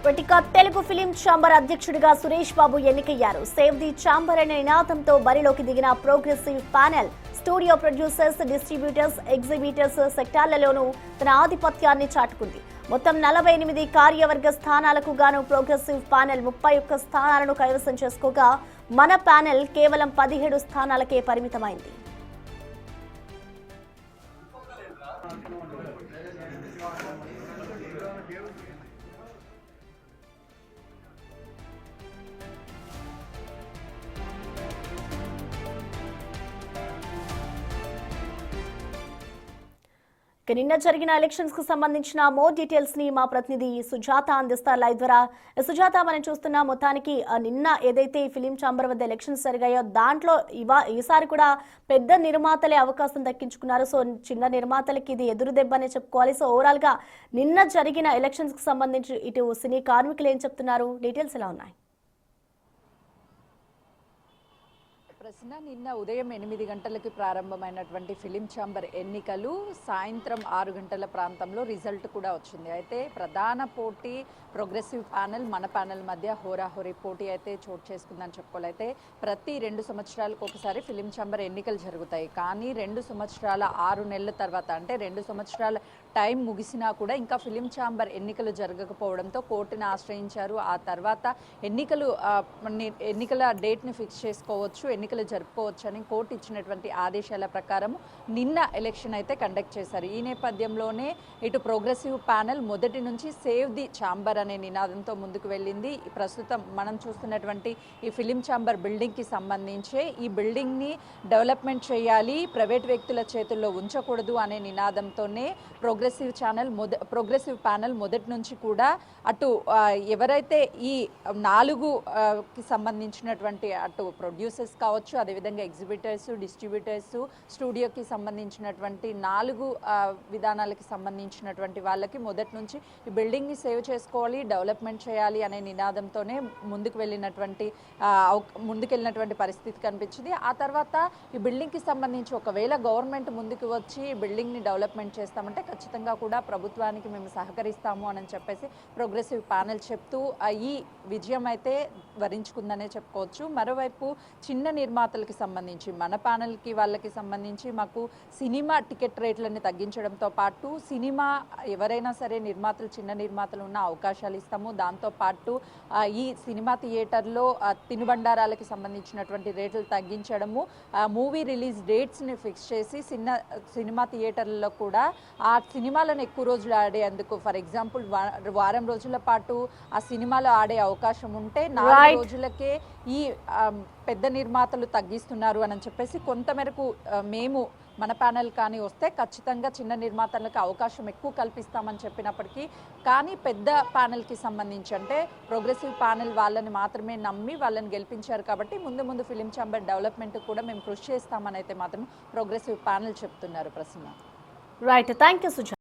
ఇక Telugu film chamber అధ్యక్షుడిగా సురేష్ బాబు ఎన్నికయ్యారు. సేవ్ ది ఛాంబర్ అనే నినాదంతో బరిలోకి దిగిన progressive panel studio producers, distributors, exhibitors సెక్టార్లలోనూ తన ఆధిపత్యాన్ని చాటుకుంది. మొత్తం 48 కార్యవర్గ స్థానాలకు గాను ప్రోగ్రెసివ్ ప్యానెల్ 31 స్థానాలను కైవసం చేసుకోగా మన ప్యానెల్ కేవలం 17 స్థానాలకే పరిమితమైంది. నిన్న జరిగిన ఎలక్షన్స్ కు సంబంధించిన మోర్ డీటెయిల్స్ ని మా ప్రతినిధి సుజాత అందిస్తారు లైవ్ ద్వారా. సుజాత, మనం చూస్తున్న మొత్తానికి నిన్న ఏదైతే ఫిలిం ఛాంబర్ వద్ద ఎలక్షన్స్ జరిగాయో దాంట్లో ఈసారి కూడా పెద్ద నిర్మాతలే అవకాశం దక్కించుకున్నారు. సో చిన్న నిర్మాతలకి ఇది ఎదురు దెబ్బనే చెప్పుకోవాలి. సో ఓవరాల్ గా నిన్న జరిగిన ఎలక్షన్స్ కు సంబంధించి ఇటు సినీ కార్మికులు ఏం చెప్తున్నారు, డీటెయిల్స్ ఎలా ఉన్నాయి? ప్రశ్న, నిన్న ఉదయం 8 గంటలకి ప్రారంభమైనటువంటి ఫిలిం ఛాంబర్ ఎన్నికలు సాయంత్రం 6 గంటల ప్రాంతంలో రిజల్ట్ కూడా వచ్చింది. అయితే ప్రధాన పోటీ ప్రోగ్రెసివ్ ప్యానెల్, మన ప్యానెల్ మధ్య హోరాహోరీ పోటీ అయితే చోటు చేసుకుందని చెప్పుకోవాలి. అయితే ప్రతి 2 సంవత్సరాలకు ఒకసారి ఫిలిం ఛాంబర్ ఎన్నికలు జరుగుతాయి. కానీ 2 సంవత్సరాల 6 నెలల తర్వాత, అంటే 2 సంవత్సరాల టైం ముగిసినా కూడా ఇంకా ఫిలిం ఛాంబర్ ఎన్నికలు జరగకపోవడంతో కోర్టును ఆశ్రయించారు. ఆ తర్వాత ఎన్నికల డేట్ని ఫిక్స్ చేసుకోవచ్చు, ఎన్నికలు జరుపుకోవచ్చు అని కోర్టు ఇచ్చినటువంటి ఆదేశాల ప్రకారం నిన్న ఎలక్షన్ అయితే కండక్ట్ చేశారు. ఈ నేపథ్యంలోనే ఇటు ప్రోగ్రెసివ్ ప్యానెల్ మొదటి నుంచి సేవ్ ది ఛాంబర్ అనే నినాదంతో ముందుకు వెళ్ళింది. ప్రస్తుతం మనం చూస్తున్నటువంటి ఈ ఫిలిం ఛాంబర్ బిల్డింగ్కి సంబంధించి ఈ బిల్డింగ్ని డెవలప్మెంట్ చేయాలి, ప్రైవేట్ వ్యక్తుల చేతుల్లో ఉంచకూడదు అనే నినాదంతోనే ప్రోగ్రెసివ్ ప్యానెల్ మొదటి నుంచి కూడా అటు ఎవరైతే ఈ 4కి సంబంధించినటువంటి అటు ప్రొడ్యూసర్స్ కావచ్చు, అదేవిధంగా ఎగ్జిబిటర్స్, డిస్ట్రిబ్యూటర్స్, స్టూడియోకి సంబంధించినటువంటి 4 విధానాలకి సంబంధించినటువంటి వాళ్ళకి మొదటి నుంచి ఈ బిల్డింగ్ని సేవ్ చేసుకోవాలి, డెవలప్మెంట్ చేయాలి అనే నినాదంతోనే ముందుకెళ్ళినటువంటి పరిస్థితి కనిపించింది. ఆ తర్వాత ఈ బిల్డింగ్కి సంబంధించి ఒకవేళ గవర్నమెంట్ ముందుకు వచ్చి ఈ బిల్డింగ్ని డెవలప్మెంట్ చేస్తామంటే ఖచ్చితంగా కూడా ప్రభుత్వానికి మేము సహకరిస్తాము అని చెప్పేసి ప్రోగ్రెసివ్ ప్యానెల్ చెప్తూ ఈ విజయం అయితే వరించుకుందనే చెప్పుకోవచ్చు. మరోవైపు చిన్న నిర్మాతలకి సంబంధించి మన ప్యానెల్కి వాళ్ళకి సంబంధించి మాకు సినిమా టికెట్ రేట్లని తగ్గించడంతో పాటు సినిమా ఎవరైనా సరే నిర్మాతలు, చిన్న నిర్మాతలు ఉన్న అవకాశాలు ఇస్తాము. దాంతోపాటు ఈ సినిమా థియేటర్లో తినుబండారాలకి సంబంధించినటువంటి రేట్లు తగ్గించడము, మూవీ రిలీజ్ డేట్స్ని ఫిక్స్ చేసి సినిమా థియేటర్లలో కూడా ఆ సినిమాలను ఎక్కువ రోజులు ఆడేందుకు, ఫర్ ఎగ్జాంపుల్ వారం రోజుల పాటు ఆ సినిమాలో ఆడే అవకాశం ఉంటే 4 రోజులకే ఈ పెద్ద నిర్మాతలు తగ్గిస్తున్నారు అని చెప్పేసి కొంతమేరకు మేము మన ప్యానెల్ కానీ వస్తే ఖచ్చితంగా చిన్న నిర్మాతలకు అవకాశం ఎక్కువ కల్పిస్తామని చెప్పినప్పటికీ, కానీ పెద్ద ప్యానెల్కి సంబంధించి అంటే ప్రోగ్రెసివ్ ప్యానెల్ వాళ్ళని మాత్రమే నమ్మి వాళ్ళని గెలిపించారు కాబట్టి ముందు ఫిలిం ఛాంబర్ డెవలప్మెంట్ కూడా మేము కృషి చేస్తామని అయితే మాత్రం ప్రోగ్రెసివ్ ప్యానెల్ చెప్తున్నారు. Prasanna. Right, thank you Sujatha.